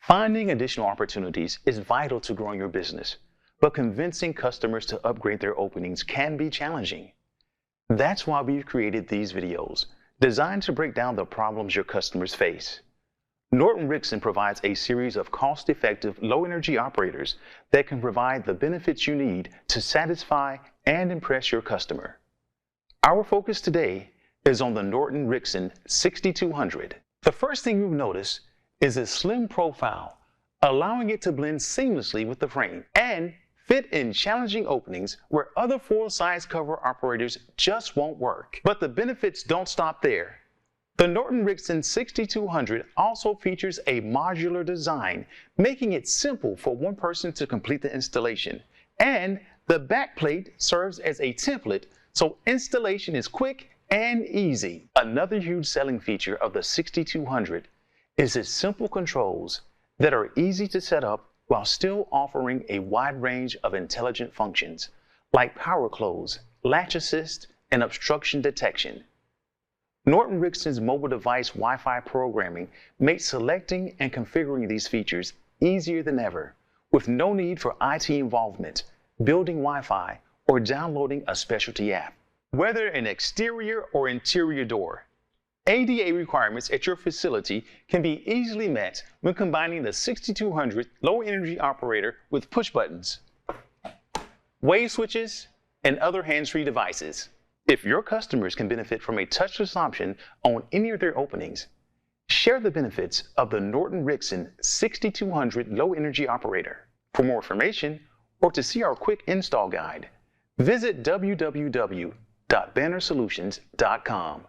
Finding additional opportunities is vital to growing your business, but convincing customers to upgrade their openings can be challenging. That's why we've created these videos, designed to break down the problems your customers face. Norton Rixson provides a series of cost-effective, low-energy operators that can provide the benefits you need to satisfy and impress your customer. Our focus today is on the Norton Rixson 6200. The first thing you'll notice is its slim profile, allowing it to blend seamlessly with the frame and fit in challenging openings where other full-size cover operators just won't work. But the benefits don't stop there. The Norton Rixson 6200 also features a modular design, making it simple for one person to complete the installation. And the backplate serves as a template, so installation is quick and easy. Another huge selling feature of the 6200 is its simple controls that are easy to set up while still offering a wide range of intelligent functions like power close, latch assist, and obstruction detection. Norton Rixson's mobile device Wi-Fi programming makes selecting and configuring these features easier than ever, with no need for IT involvement, building Wi-Fi, or downloading a specialty app. Whether an exterior or interior door, ADA requirements at your facility can be easily met when combining the 6200 low-energy operator with push buttons, wave switches, and other hands-free devices. If your customers can benefit from a touchless option on any of their openings, share the benefits of the Norton Rixson 6200 low-energy operator. For more information or to see our quick install guide, visit www.bannersolutions.com.